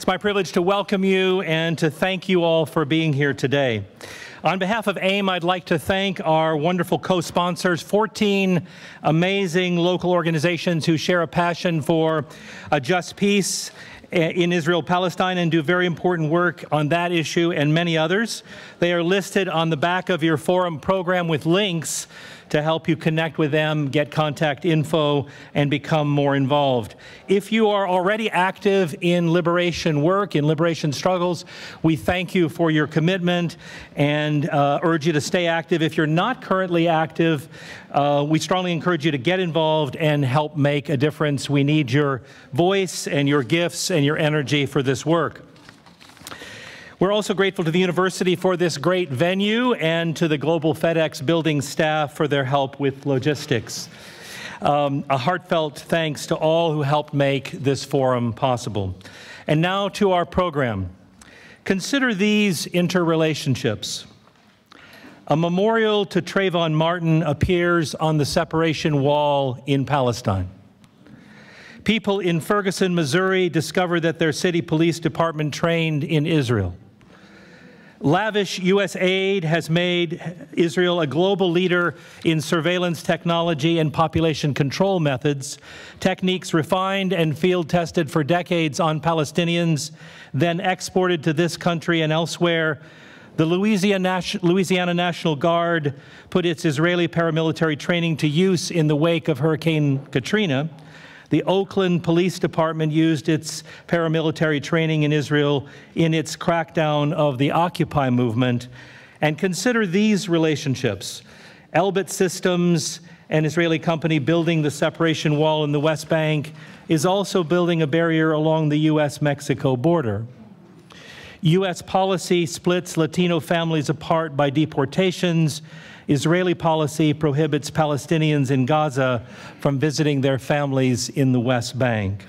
It's my privilege to welcome you and to thank you all for being here today. On behalf of AIM, I'd like to thank our wonderful co-sponsors, 14 amazing local organizations who share a passion for a just peace in Israel-Palestine and do very important work on that issue and many others. They are listed on the back of your forum program with links to help you connect with them, get contact info, and become more involved. If you are already active in liberation work, in liberation struggles, we thank you for your commitment and urge you to stay active. If you're not currently active, we strongly encourage you to get involved and help make a difference. We need your voice and your gifts and your energy for this work. We're also grateful to the university for this great venue and to the Global FedEx building staff for their help with logistics. A heartfelt thanks to all who helped make this forum possible. And now to our program. Consider these interrelationships. A memorial to Trayvon Martin appears on the separation wall in Palestine. People in Ferguson, Missouri discovered that their city police department trained in Israel. Lavish U.S. aid has made Israel a global leader in surveillance technology and population control methods, techniques refined and field-tested for decades on Palestinians, then exported to this country and elsewhere. The Louisiana National Guard put its Israeli paramilitary training to use in the wake of Hurricane Katrina. The Oakland Police Department used its paramilitary training in Israel in its crackdown of the Occupy movement. And consider these relationships. Elbit Systems, an Israeli company building the separation wall in the West Bank, is also building a barrier along the U.S.-Mexico border. U.S. policy splits Latino families apart by deportations. Israeli policy prohibits Palestinians in Gaza from visiting their families in the West Bank.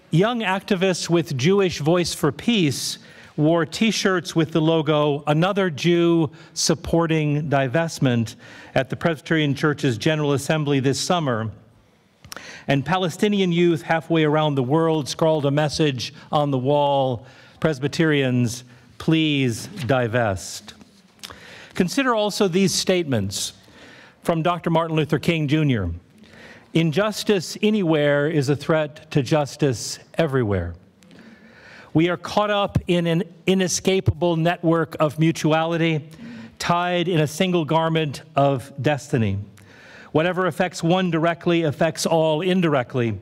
Young activists with Jewish Voice for Peace wore T-shirts with the logo, "Another Jew Supporting Divestment," at the Presbyterian Church's General Assembly this summer. And Palestinian youth halfway around the world scrawled a message on the wall, "Presbyterians, please divest." Consider also these statements from Dr. Martin Luther King, Jr. Injustice anywhere is a threat to justice everywhere. We are caught up in an inescapable network of mutuality, tied in a single garment of destiny. Whatever affects one directly affects all indirectly.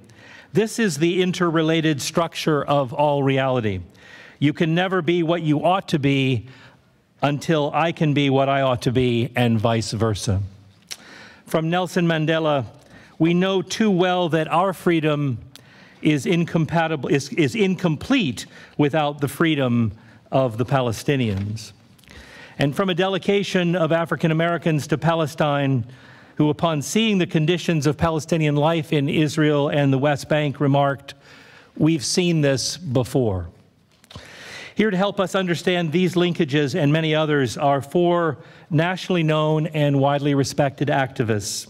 This is the interrelated structure of all reality. You can never be what you ought to be until I can be what I ought to be, and vice versa. From Nelson Mandela, we know too well that our freedom is incomplete without the freedom of the Palestinians. And from a delegation of African Americans to Palestine, who upon seeing the conditions of Palestinian life in Israel and the West Bank remarked, "We've seen this before." Here to help us understand these linkages and many others are four nationally known and widely respected activists.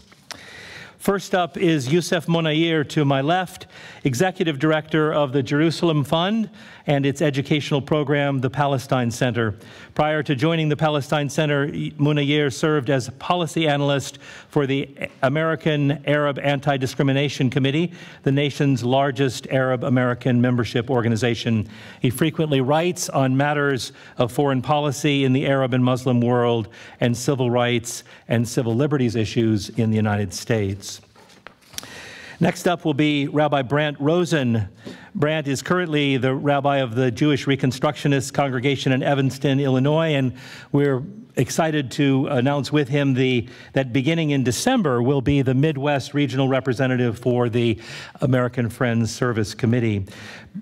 First up is Yousef Munayyer to my left, Executive Director of the Jerusalem Fund and its educational program, the Palestine Center. Prior to joining the Palestine Center, Munayyer served as policy analyst for the American Arab Anti-Discrimination Committee, the nation's largest Arab American membership organization. He frequently writes on matters of foreign policy in the Arab and Muslim world and civil rights and civil liberties issues in the United States. Next up will be Rabbi Brant Rosen. Brant is currently the rabbi of the Jewish Reconstructionist congregation in Evanston, Illinois, and we're excited to announce with him that beginning in December will be the Midwest regional representative for the American Friends Service Committee.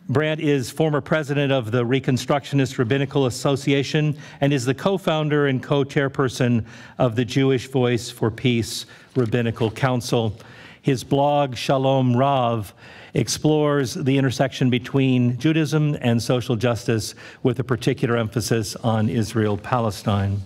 Brant is former president of the Reconstructionist Rabbinical Association and is the co-founder and co-chairperson of the Jewish Voice for Peace Rabbinical Council. His blog, Shalom Rav, explores the intersection between Judaism and social justice with a particular emphasis on Israel-Palestine.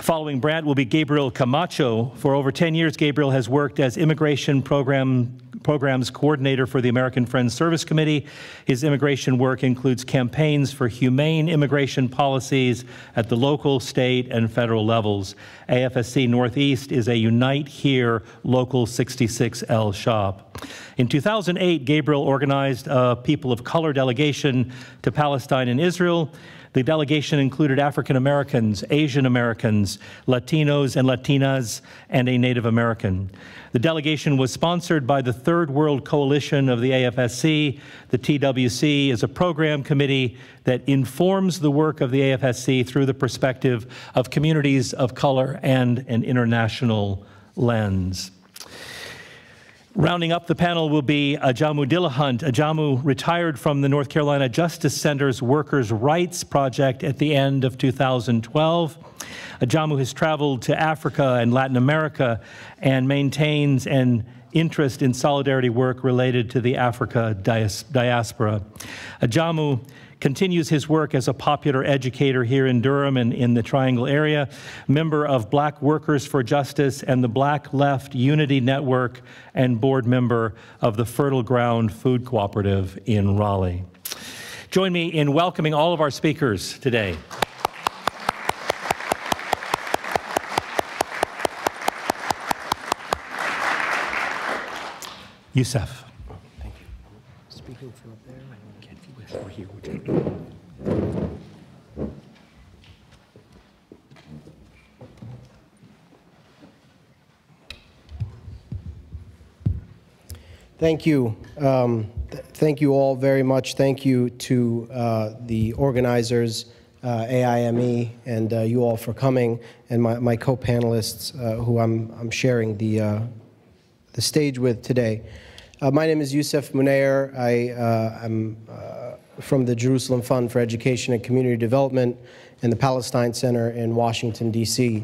Following Brant will be Gabriel Camacho. For over 10 years, Gabriel has worked as immigration programs coordinator for the American Friends Service Committee. His immigration work includes campaigns for humane immigration policies at the local, state, and federal levels. AFSC Northeast is a Unite Here Local 66L shop. In 2008, Gabriel organized a People of Color delegation to Palestine and Israel. The delegation included African Americans, Asian Americans, Latinos and Latinas, and a Native American. The delegation was sponsored by the Third World Coalition of the AFSC. The TWC is a program committee that informs the work of the AFSC through the perspective of communities of color and an international lens. Rounding up the panel will be Ajamu Dillahunt. Ajamu retired from the North Carolina Justice Center's Workers' Rights Project at the end of 2012. Ajamu has traveled to Africa and Latin America and maintains an interest in solidarity work related to the Africa diaspora. Ajamu continues his work as a popular educator here in Durham and in the Triangle area, member of Black Workers for Justice and the Black Left Unity Network, and board member of the Fertile Ground Food Cooperative in Raleigh. Join me in welcoming all of our speakers today. Yousef. Thank you. Speaking from up there, I can't feel this. We're here. Thank you. Thank you all very much. Thank you to the organizers, AIME, and you all for coming, and my co-panelists who I'm sharing the stage with today. My name is Yousef Munayyer. I'm from the Jerusalem Fund for Education and Community Development and the Palestine Center in Washington, D.C.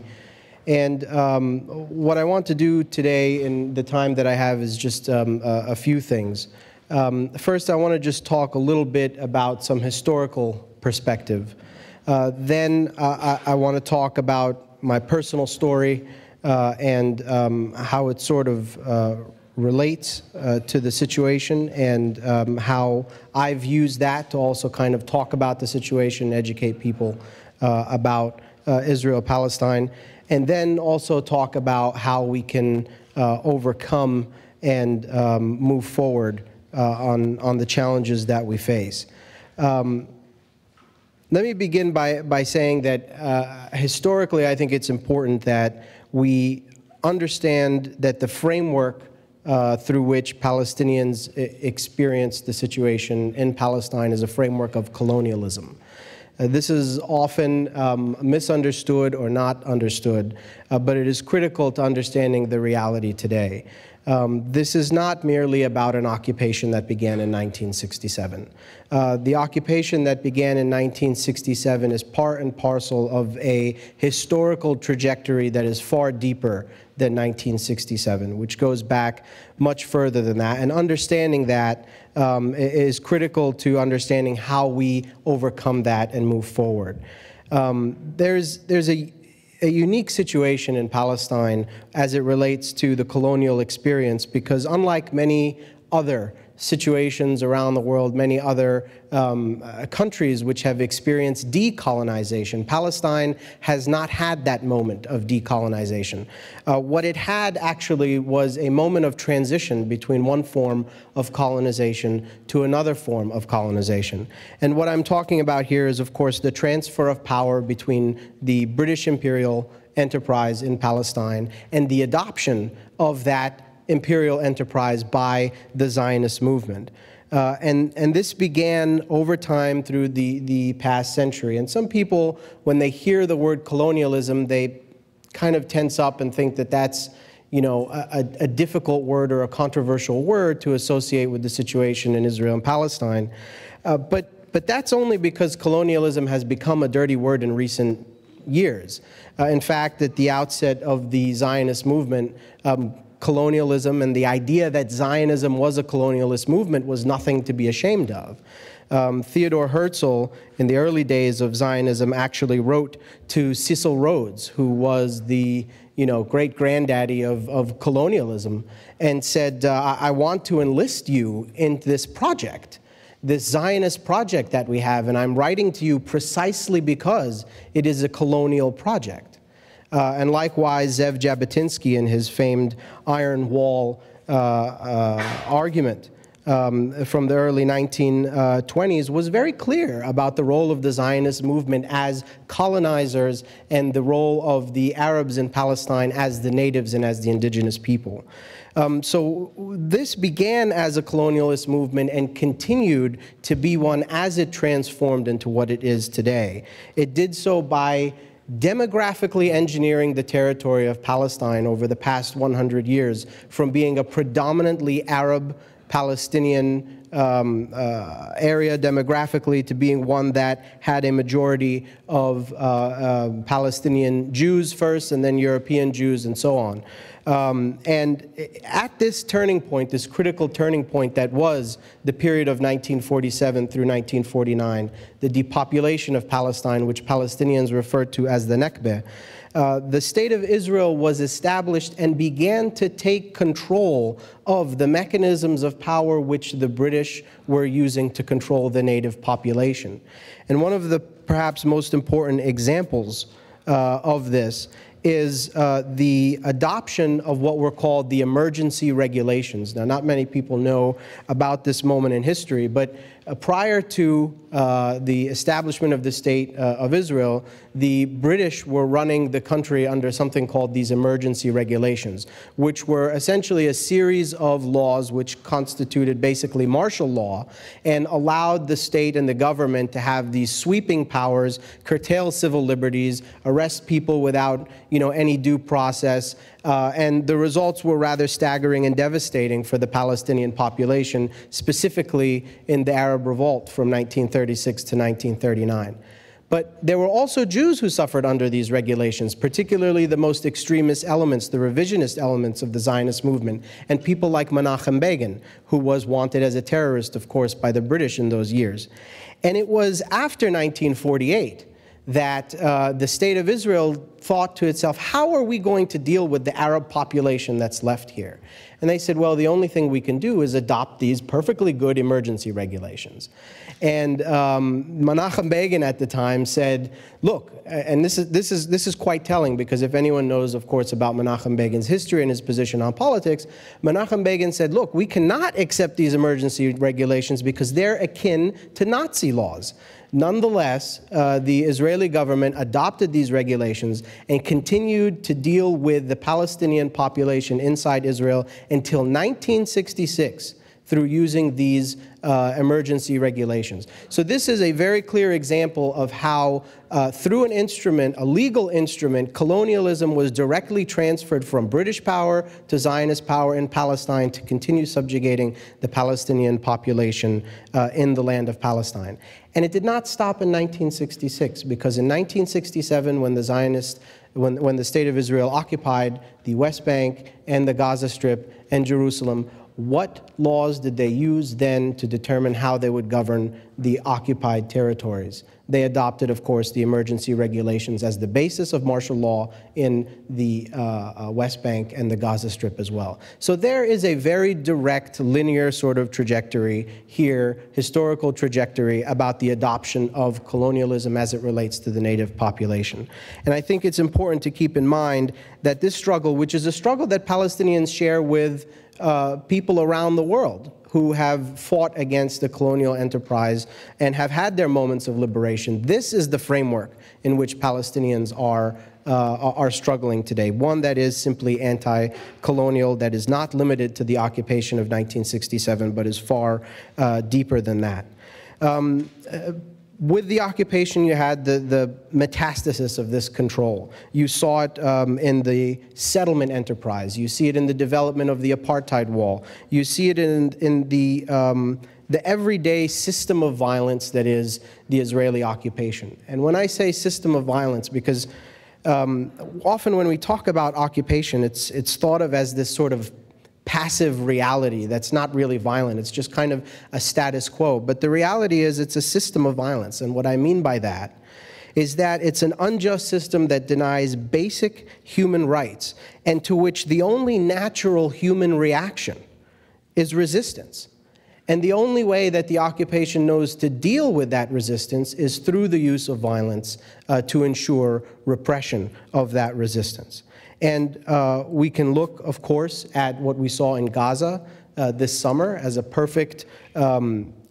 And what I want to do today in the time that I have is just a few things. First, I want to just talk a little bit about some historical perspective. Then I want to talk about my personal story and how it sort of relates to the situation, and how I've used that to also kind of talk about the situation, educate people about Israel-Palestine, and then also talk about how we can overcome and move forward on the challenges that we face. Let me begin by saying that historically I think it's important that we understand that the framework through which Palestinians experience the situation in Palestine is a framework of colonialism. This is often misunderstood or not understood, but it is critical to understanding the reality today. This is not merely about an occupation that began in 1967. The occupation that began in 1967 is part and parcel of a historical trajectory that is far deeper than 1967, which goes back much further than that. And understanding that is critical to understanding how we overcome that and move forward. There's a unique situation in Palestine as it relates to the colonial experience, because unlike many other situations around the world, many other countries which have experienced decolonization, Palestine has not had that moment of decolonization. What it had actually was a moment of transition between one form of colonization to another form of colonization. And what I'm talking about here is, of course, the transfer of power between the British imperial enterprise in Palestine and the adoption of that imperial enterprise by the Zionist movement. And this began over time through the past century. And some people, when they hear the word colonialism, they kind of tense up and think that that's, you know, a difficult word or a controversial word to associate with the situation in Israel and Palestine. But that's only because colonialism has become a dirty word in recent years. In fact, at the outset of the Zionist movement, colonialism and the idea that Zionism was a colonialist movement was nothing to be ashamed of. Theodore Herzl, in the early days of Zionism, actually wrote to Cecil Rhodes, who was the great-granddaddy of colonialism, and said, I want to enlist you in this project, this Zionist project that we have, and I'm writing to you precisely because it is a colonial project. And likewise, Zev Jabotinsky, in his famed Iron Wall argument from the early 1920s, was very clear about the role of the Zionist movement as colonizers and the role of the Arabs in Palestine as the natives and as the indigenous people. So this began as a colonialist movement and continued to be one as it transformed into what it is today. It did so by demographically engineering the territory of Palestine over the past 100 years from being a predominantly Arab Palestinian area demographically to being one that had a majority of Palestinian Jews first and then European Jews and so on. And at this turning point, this critical turning point that was the period of 1947 through 1949, the depopulation of Palestine, which Palestinians referred to as the Nakba, the State of Israel was established and began to take control of the mechanisms of power which the British were using to control the native population. And one of the perhaps most important examples of this is the adoption of what were called the emergency regulations. Now, not many people know about this moment in history, but prior to the establishment of the State of Israel, the British were running the country under something called these emergency regulations, which were essentially a series of laws which constituted basically martial law and allowed the state and the government to have these sweeping powers, curtail civil liberties, arrest people without any due process, and the results were rather staggering and devastating for the Palestinian population, specifically in the Arab Revolt from 1936 to 1939. But there were also Jews who suffered under these regulations, particularly the most extremist elements, the revisionist elements of the Zionist movement, and people like Menachem Begin, who was wanted as a terrorist, of course, by the British in those years. And it was after 1948 that the State of Israel thought to itself, how are we going to deal with the Arab population that's left here? And they said, well, the only thing we can do is adopt these perfectly good emergency regulations. And Menachem Begin at the time said, look, and this is quite telling, because if anyone knows, of course, about Menachem Begin's history and his position on politics, Menachem Begin said, look, we cannot accept these emergency regulations because they're akin to Nazi laws. Nonetheless, the Israeli government adopted these regulations and continued to deal with the Palestinian population inside Israel until 1966 through using these emergency regulations. So this is a very clear example of how through an instrument, a legal instrument, colonialism was directly transferred from British power to Zionist power in Palestine to continue subjugating the Palestinian population in the land of Palestine. And it did not stop in 1966, because in 1967, when the State of Israel occupied the West Bank and the Gaza Strip and Jerusalem, what laws did they use then to determine how they would govern the occupied territories? They adopted, of course, the emergency regulations as the basis of martial law in the West Bank and the Gaza Strip as well. So there is a very direct, linear sort of trajectory here, historical trajectory, about the adoption of colonialism as it relates to the native population. And I think it's important to keep in mind that this struggle, which is a struggle that Palestinians share with people around the world who have fought against the colonial enterprise and have had their moments of liberation. This is the framework in which Palestinians are struggling today, one that is simply anti-colonial, that is not limited to the occupation of 1967, but is far deeper than that. With the occupation, you had the metastasis of this control. You saw it in the settlement enterprise. You see it in the development of the apartheid wall. You see it in the everyday system of violence that is the Israeli occupation. And when I say system of violence, because often when we talk about occupation, it's thought of as this sort of passive reality that's not really violent. It's just kind of a status quo. But the reality is it's a system of violence. And what I mean by that is that it's an unjust system that denies basic human rights and to which the only natural human reaction is resistance. And the only way that the occupation knows to deal with that resistance is through the use of violence to ensure repression of that resistance. And we can look, of course, at what we saw in Gaza this summer as a perfect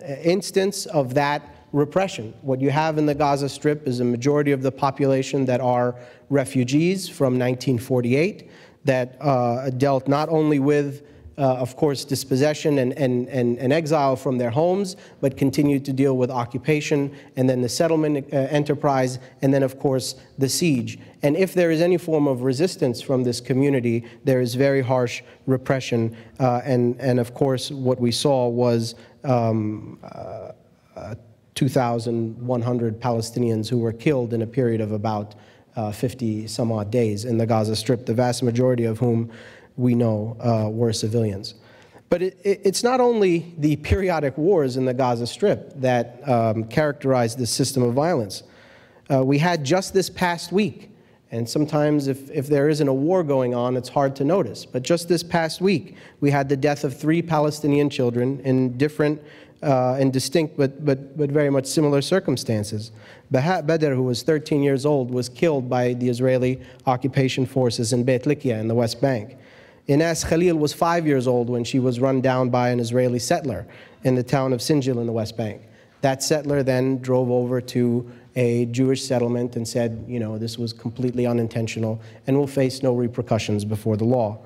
instance of that repression. What you have in the Gaza Strip is a majority of the population that are refugees from 1948 that dealt not only with of course, dispossession and exile from their homes, but continued to deal with occupation, and then the settlement enterprise, and then, of course, the siege. And if there is any form of resistance from this community, there is very harsh repression. And of course, what we saw was 2,100 Palestinians who were killed in a period of about 50 some odd days in the Gaza Strip, the vast majority of whom we know were civilians. But it's not only the periodic wars in the Gaza Strip that characterize this system of violence. We had just this past week, and sometimes if there isn't a war going on, it's hard to notice, but just this past week, we had the death of 3 Palestinian children in different and distinct but very much similar circumstances. Bahat Badr, who was 13 years old, was killed by the Israeli occupation forces in Beit Likia in the West Bank. Inas Khalil was 5 years old when she was run down by an Israeli settler in the town of Sinjil in the West Bank. That settler then drove over to a Jewish settlement and said, you know, this was completely unintentional and will face no repercussions before the law.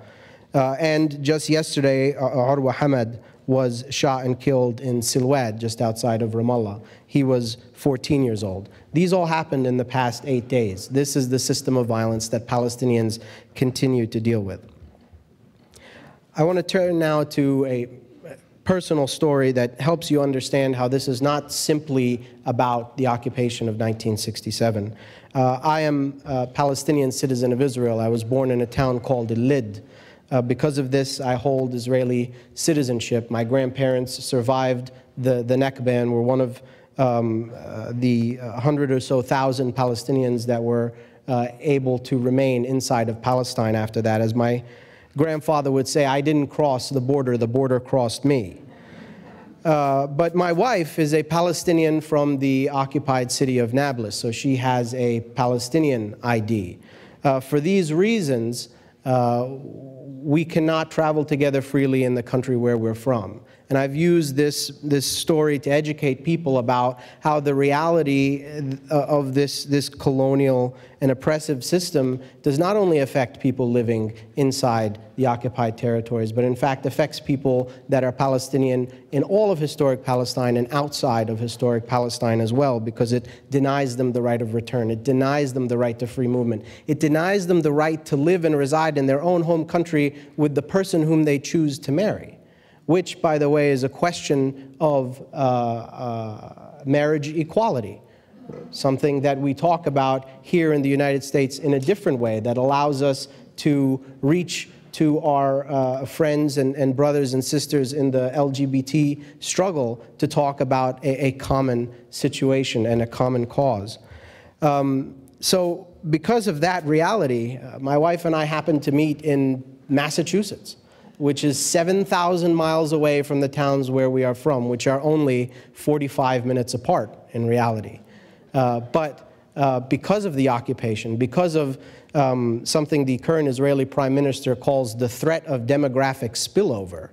And just yesterday, Arwa Hamad was shot and killed in Silwad, just outside of Ramallah. He was 14 years old. These all happened in the past 8 days. This is the system of violence that Palestinians continue to deal with. I want to turn now to a personal story that helps you understand how this is not simply about the occupation of 1967. I am a Palestinian citizen of Israel. I was born in a town called Lid. Because of this, I hold Israeli citizenship. My grandparents survived the Nakba and were one of the 100 or so thousand Palestinians that were able to remain inside of Palestine after that. As my grandfather would say, I didn't cross the border crossed me. But my wife is a Palestinian from the occupied city of Nablus, so she has a Palestinian ID. For these reasons, we cannot travel together freely in the country where we're from. And I've used this story to educate people about how the reality of this colonial and oppressive system does not only affect people living inside the occupied territories, but in fact affects people that are Palestinian in all of historic Palestine and outside of historic Palestine as well, because it denies them the right of return. It denies them the right to free movement. It denies them the right to live and reside in their own home country with the person whom they choose to marry, which, by the way, is a question of marriage equality, something that we talk about here in the United States in a different way that allows us to reach to our friends and brothers and sisters in the LGBT struggle to talk about a common situation and a common cause. So because of that reality, my wife and I happened to meet in Massachusetts, which is 7,000 miles away from the towns where we are from, which are only 45 minutes apart in reality. But because of the occupation, because of something the current Israeli Prime Minister calls the threat of demographic spillover,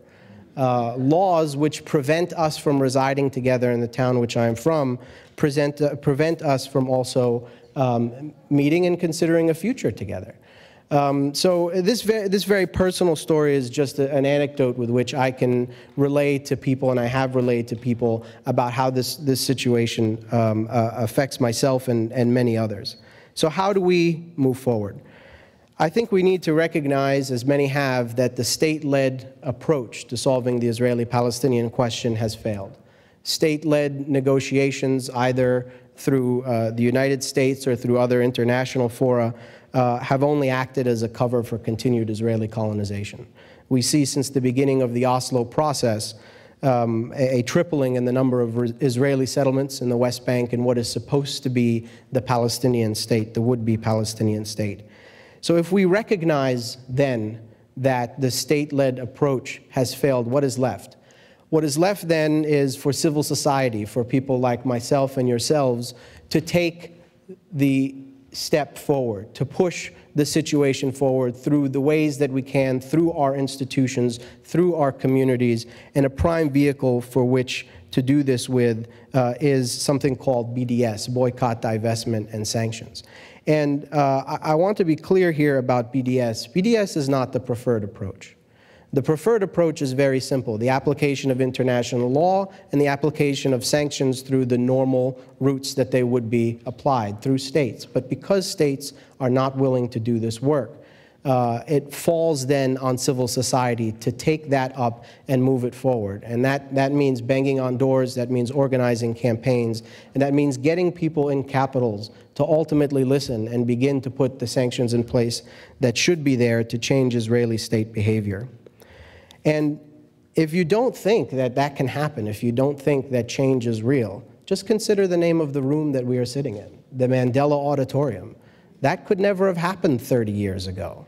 laws which prevent us from residing together in the town which I am from prevent us from also meeting and considering a future together. So this very personal story is just an anecdote with which I can relate to people, and I have relayed to people about how this situation affects myself and many others. So how do we move forward? I think we need to recognize, as many have, that the state-led approach to solving the Israeli-Palestinian question has failed. State-led negotiations, either through the United States or through other international fora, have only acted as a cover for continued Israeli colonization. We see since the beginning of the Oslo process a tripling in the number of Israeli settlements in the West Bank in what is supposed to be the Palestinian state, the would-be Palestinian state. So if we recognize then that the state-led approach has failed, what is left? What is left then is for civil society, for people like myself and yourselves, to take the step forward, to push the situation forward through the ways that we can, through our institutions, through our communities, and a prime vehicle for which to do this with is something called BDS, Boycott, Divestment, and Sanctions. And I want to be clear here about BDS. BDS is not the preferred approach. The preferred approach is very simple: the application of international law and the application of sanctions through the normal routes that they would be applied through states. But because states are not willing to do this work, it falls then on civil society to take that up and move it forward. And that means banging on doors, that means organizing campaigns, and that means getting people in capitals to ultimately listen and begin to put the sanctions in place that should be there to change Israeli state behavior. And if you don't think that that can happen, if you don't think that change is real, just consider the name of the room that we are sitting in, the Mandela Auditorium. That could never have happened 30 years ago.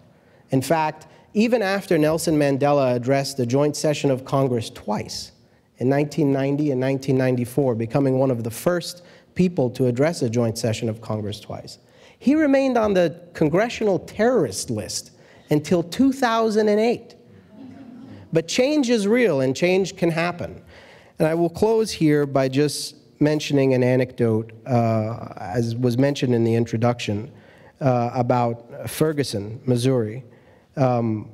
In fact, even after Nelson Mandela addressed the joint session of Congress twice, in 1990 and 1994, becoming one of the first people to address a joint session of Congress twice, he remained on the congressional terrorist list until 2008. But change is real, and change can happen. And I will close here by just mentioning an anecdote, as was mentioned in the introduction, about Ferguson, Missouri. In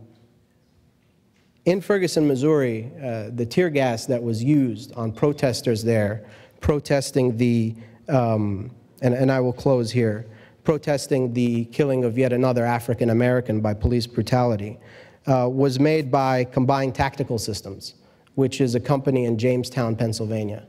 Ferguson, Missouri, the tear gas that was used on protesters there, protesting the, and I will close here, protesting the killing of yet another African American by police brutality, was made by Combined Tactical Systems, which is a company in Jamestown, Pennsylvania.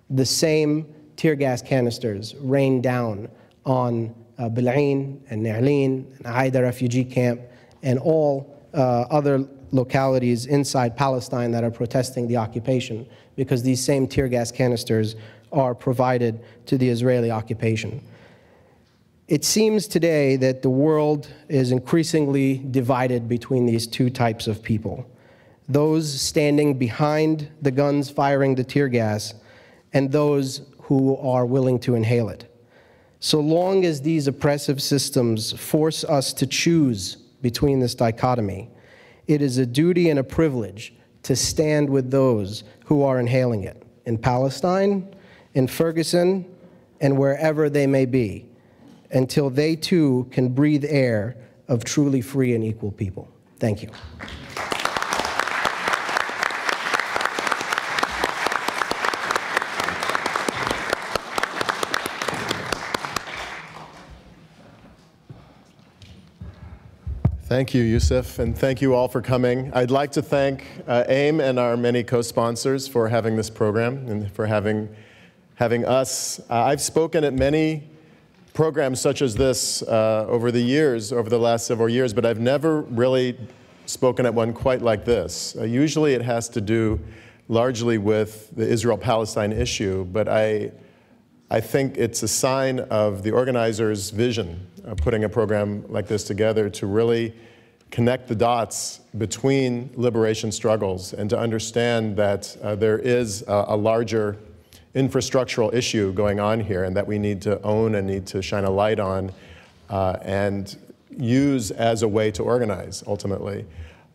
The same tear gas canisters rained down on Bil'in and Ne'lin and Aida refugee camp and all other localities inside Palestine that are protesting the occupation, because these same tear gas canisters are provided to the Israeli occupation. It seems today that the world is increasingly divided between these two types of people: those standing behind the guns firing the tear gas and those who are willing to inhale it. So long as these oppressive systems force us to choose between this dichotomy, it is a duty and a privilege to stand with those who are inhaling it, in Palestine, in Ferguson, and wherever they may be, until they too can breathe air of truly free and equal people. Thank you. Thank you, Yousef, and thank you all for coming. I'd like to thank AIM and our many co-sponsors for having this program and for having us. I've spoken at many programs such as this over the last several years, but I've never really spoken at one quite like this. Usually it has to do largely with the Israel-Palestine issue, but I think it's a sign of the organizers' vision of putting a program like this together to really connect the dots between liberation struggles and to understand that there is a larger infrastructural issue going on here and that we need to own and need to shine a light on and use as a way to organize, ultimately.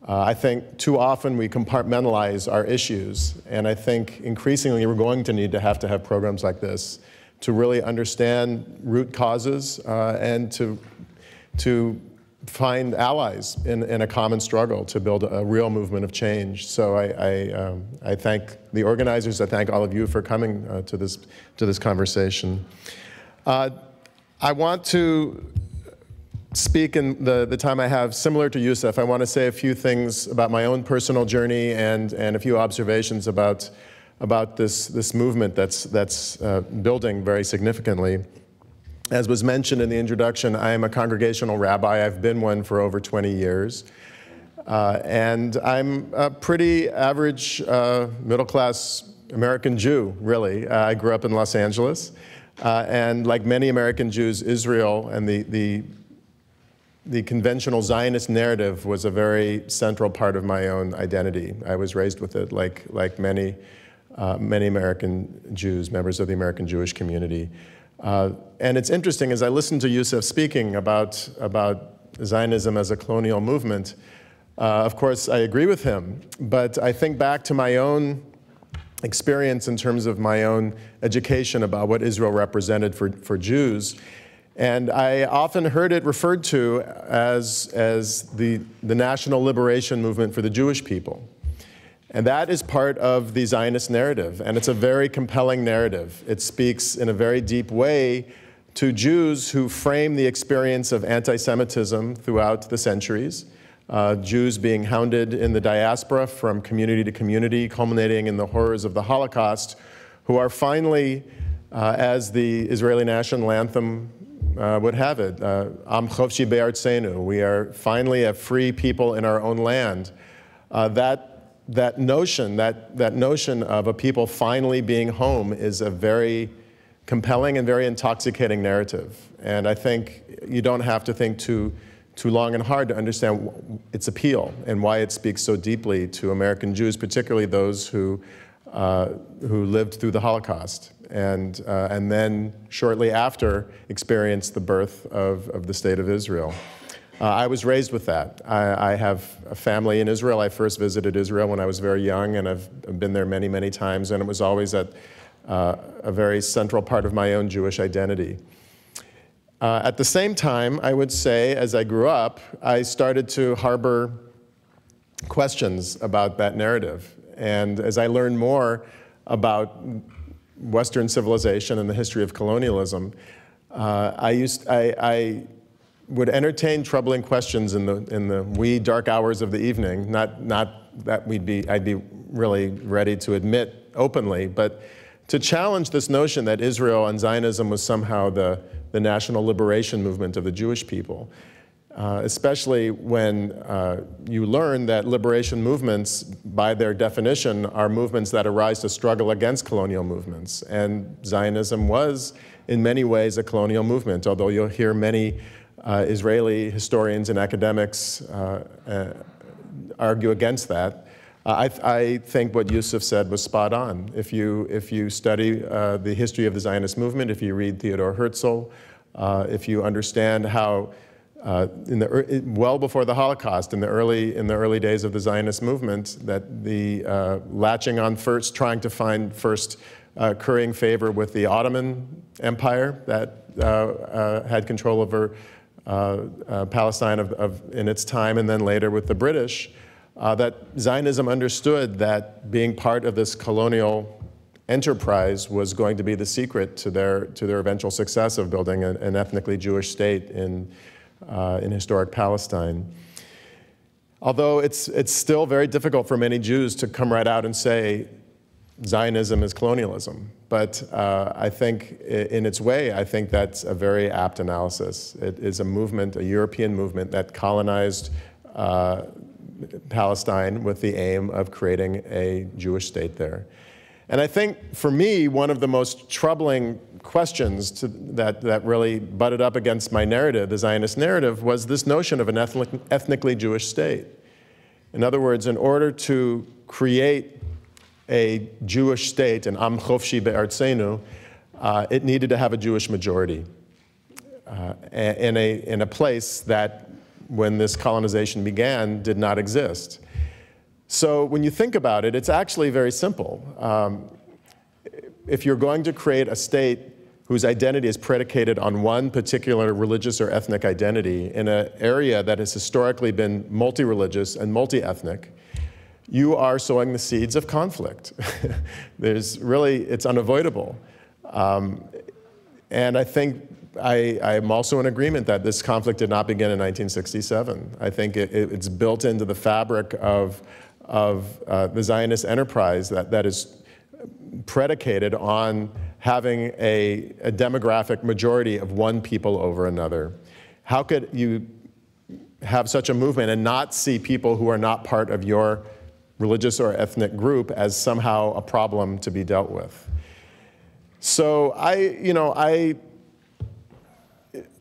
I think too often we compartmentalize our issues, and I think increasingly we're going to need to have programs like this to really understand root causes and to find allies in a common struggle to build a real movement of change. So I thank the organizers. I thank all of you for coming to this conversation. I want to speak in the time I have similar to Yousef. I want to say a few things about my own personal journey and a few observations about this movement that's building very significantly. As was mentioned in the introduction, I am a congregational rabbi. I've been one for over 20 years. And I'm a pretty average middle-class American Jew, really. I grew up in Los Angeles. And like many American Jews, Israel and the conventional Zionist narrative was a very central part of my own identity. I was raised with it like many American Jews, members of the American Jewish community. And it's interesting, as I listened to Yousef speaking about Zionism as a colonial movement, of course, I agree with him, but I think back to my own experience in terms of my own education about what Israel represented for Jews. And I often heard it referred to as the national liberation movement for the Jewish people. And that is part of the Zionist narrative, and it's a very compelling narrative. It speaks in a very deep way to Jews who frame the experience of anti-Semitism throughout the centuries, Jews being hounded in the diaspora from community to community, culminating in the horrors of the Holocaust, who are finally, as the Israeli national anthem would have it, Am Chovshi Be'artzenu, we are finally a free people in our own land. That notion of a people finally being home is a very compelling and very intoxicating narrative. And I think you don't have to think too long and hard to understand its appeal and why it speaks so deeply to American Jews, particularly those who lived through the Holocaust and then shortly after experienced the birth of the State of Israel. I was raised with that. I have a family in Israel. I first visited Israel when I was very young, and I've been there many, many times, and it was always a very central part of my own Jewish identity. At the same time, I would say, as I grew up, I started to harbor questions about that narrative. And as I learned more about Western civilization and the history of colonialism, I would entertain troubling questions in the wee dark hours of the evening, not that I'd be really ready to admit openly, but to challenge this notion that Israel and Zionism was somehow the national liberation movement of the Jewish people, especially when you learn that liberation movements, by their definition, are movements that arise to struggle against colonial movements. And Zionism was, in many ways, a colonial movement, although you'll hear many Israeli historians and academics argue against that. I think what Yousef said was spot on. If you study the history of the Zionist movement, if you read Theodor Herzl, if you understand how well before the Holocaust, in the early days of the Zionist movement, that the latching on first, trying to find first currying favor with the Ottoman Empire that had control over Palestine in its time, and then later with the British, that Zionism understood that being part of this colonial enterprise was going to be the secret to their eventual success of building an ethnically Jewish state in historic Palestine. Although it's still very difficult for many Jews to come right out and say Zionism is colonialism. But I think in its way, I think that's a very apt analysis. It is a movement, a European movement that colonized Palestine with the aim of creating a Jewish state there. And I think, for me, one of the most troubling questions that really butted up against my narrative, the Zionist narrative, was this notion of an ethnically Jewish state. In other words, in order to create a Jewish state, an Am Chovshi Be'artzenu, it needed to have a Jewish majority in a place that, when this colonization began, did not exist. So when you think about it, it's actually very simple. If you're going to create a state whose identity is predicated on one particular religious or ethnic identity in an area that has historically been multi-religious and multi-ethnic, you are sowing the seeds of conflict. It's unavoidable. And I think I'm also in agreement that this conflict did not begin in 1967. I think it's built into the fabric of the Zionist enterprise that is predicated on having a demographic majority of one people over another. How could you have such a movement and not see people who are not part of your religious or ethnic group as somehow a problem to be dealt with. So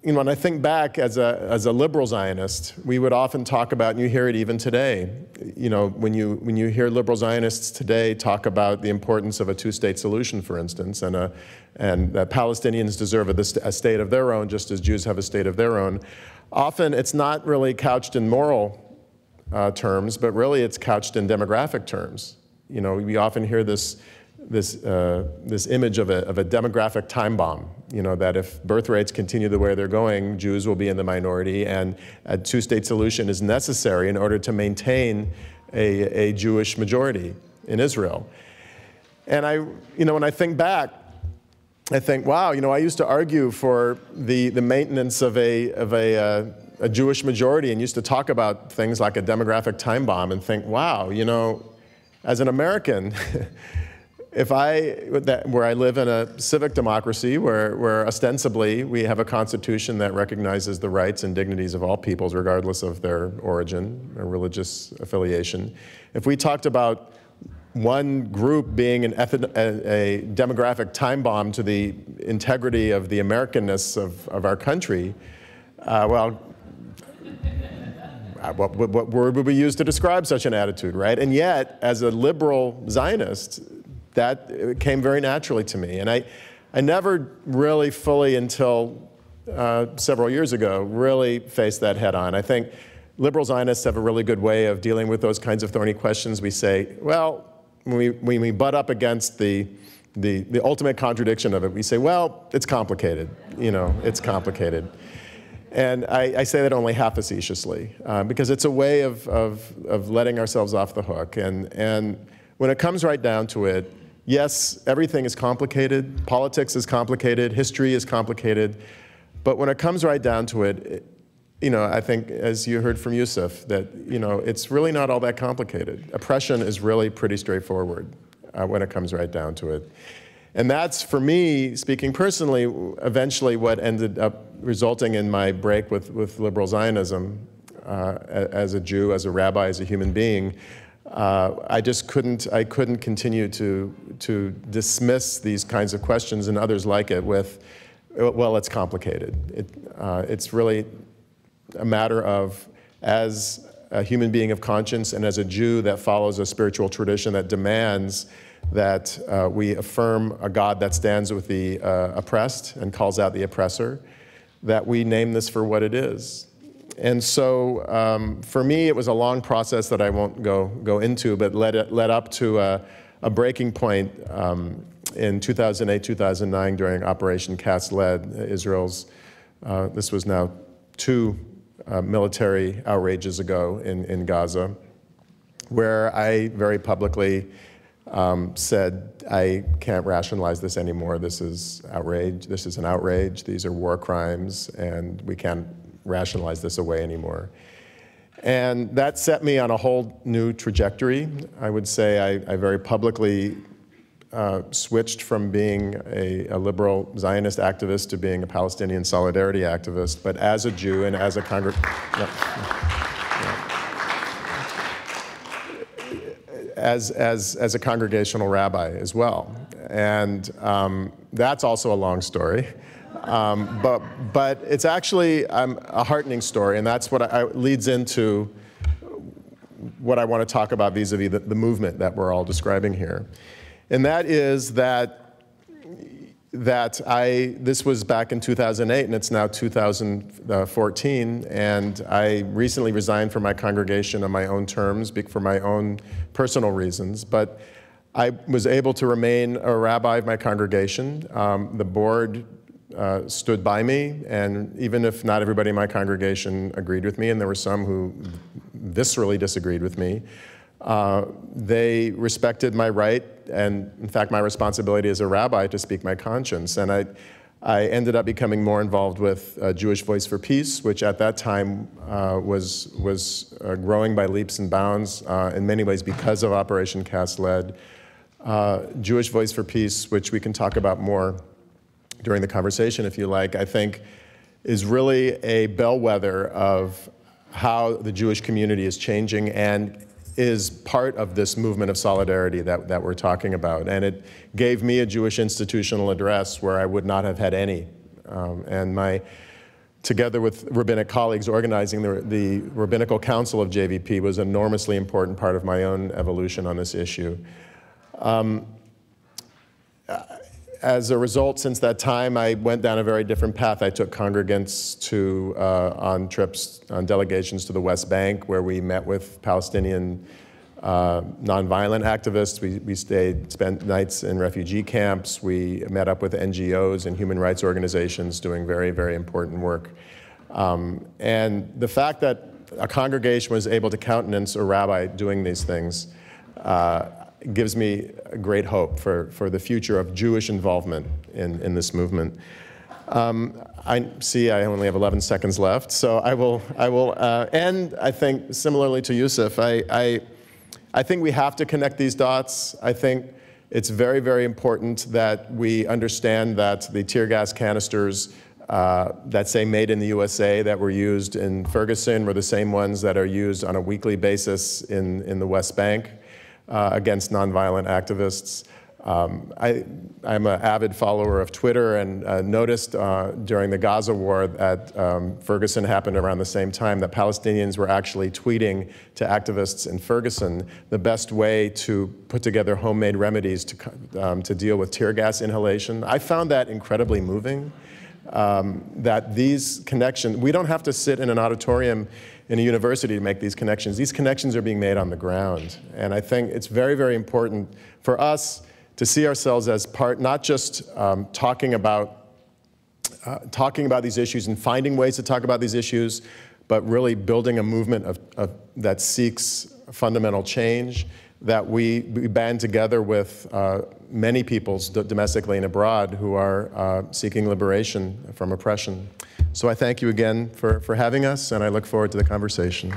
when I think back as a liberal Zionist, we would often talk about, and you hear it even today, when you hear liberal Zionists today talk about the importance of a two-state solution, for instance, and that Palestinians deserve a state of their own, just as Jews have a state of their own. Often it's not really couched in moral terms, but really it's couched in demographic terms. We often hear this image of a demographic time bomb, that if birth rates continue the way they're going, Jews will be in the minority, and a two-state solution is necessary in order to maintain a Jewish majority in Israel. And when I think back, I think, wow, I used to argue for the maintenance of a Jewish majority, and used to talk about things like a demographic time bomb, and think, wow, as an American, where I live in a civic democracy, where ostensibly we have a constitution that recognizes the rights and dignities of all peoples, regardless of their origin or religious affiliation, if we talked about one group being a demographic time bomb to the integrity of the Americanness of our country, what word would we use to describe such an attitude, right? And yet, as a liberal Zionist, that came very naturally to me. And I never really fully, until several years ago, really faced that head on. I think liberal Zionists have a really good way of dealing with those kinds of thorny questions. We say, well, when we butt up against the ultimate contradiction of it, we say, well, it's complicated. It's complicated. And I say that only half facetiously, because it's a way of letting ourselves off the hook. And when it comes right down to it, yes, everything is complicated. Politics is complicated. History is complicated. But when it comes right down to it, I think, as you heard from Yousef, that it's really not all that complicated. Oppression is really pretty straightforward when it comes right down to it. And that's, for me, speaking personally, eventually what ended up resulting in my break with liberal Zionism as a Jew, as a rabbi, as a human being. I couldn't continue to dismiss these kinds of questions and others like it with, well, it's complicated. It's really a matter of, as a human being of conscience and as a Jew that follows a spiritual tradition that demands that we affirm a God that stands with the oppressed and calls out the oppressor, that we name this for what it is. And so for me, it was a long process that I won't go into, but led up to a breaking point in 2008, 2009 during Operation Cast Lead, Israel's, this was now 2 military outrages ago in Gaza, where I very publicly said, I can't rationalize this anymore. This is outrage. This is an outrage. These are war crimes, and we can't rationalize this away anymore. And that set me on a whole new trajectory. I would say I very publicly switched from being a liberal Zionist activist to being a Palestinian solidarity activist, but as a Jew and as a as a congregational rabbi as well. And that's also a long story. But it's actually a heartening story, and that's what leads into what I want to talk about vis-a-vis the movement that we're all describing here. And that is that this was back in 2008, and it's now 2014, and I recently resigned from my congregation on my own terms, for my own personal reasons, but I was able to remain a rabbi of my congregation. The board stood by me, and even if not everybody in my congregation agreed with me, and there were some who viscerally disagreed with me, they respected my right and, in fact, my responsibility as a rabbi to speak my conscience. And I ended up becoming more involved with Jewish Voice for Peace, which at that time was growing by leaps and bounds in many ways because of Operation Cast Lead. Jewish Voice for Peace, which we can talk about more during the conversation if you like, I think is really a bellwether of how the Jewish community is changing and is part of this movement of solidarity that we're talking about. And it gave me a Jewish institutional address where I would not have had any. Together with rabbinic colleagues, organizing the Rabbinical Council of JVP was an enormously important part of my own evolution on this issue. As a result, since that time, I went down a very different path. I took congregants on trips, on delegations to the West Bank, where we met with Palestinian nonviolent activists. We spent nights in refugee camps. We met up with NGOs and human rights organizations doing very, very important work. And the fact that a congregation was able to countenance a rabbi doing these things gives me great hope for the future of Jewish involvement in this movement. I see I only have 11 seconds left, so I will end, I think, similarly to Yousef. I think we have to connect these dots. I think it's very, very important that we understand that the tear gas canisters that say made in the USA that were used in Ferguson were the same ones that are used on a weekly basis in the West Bank against nonviolent activists. I'm an avid follower of Twitter and noticed during the Gaza war that Ferguson happened around the same time that Palestinians were actually tweeting to activists in Ferguson the best way to put together homemade remedies to deal with tear gas inhalation. I found that incredibly moving, that these connections, we don't have to sit in an auditorium in a university to make these connections. These connections are being made on the ground. And I think it's very, very important for us to see ourselves as part, not just talking about these issues and finding ways to talk about these issues, but really building a movement that seeks fundamental change, that we band together with many peoples domestically and abroad who are seeking liberation from oppression. So I thank you again for having us, and I look forward to the conversation.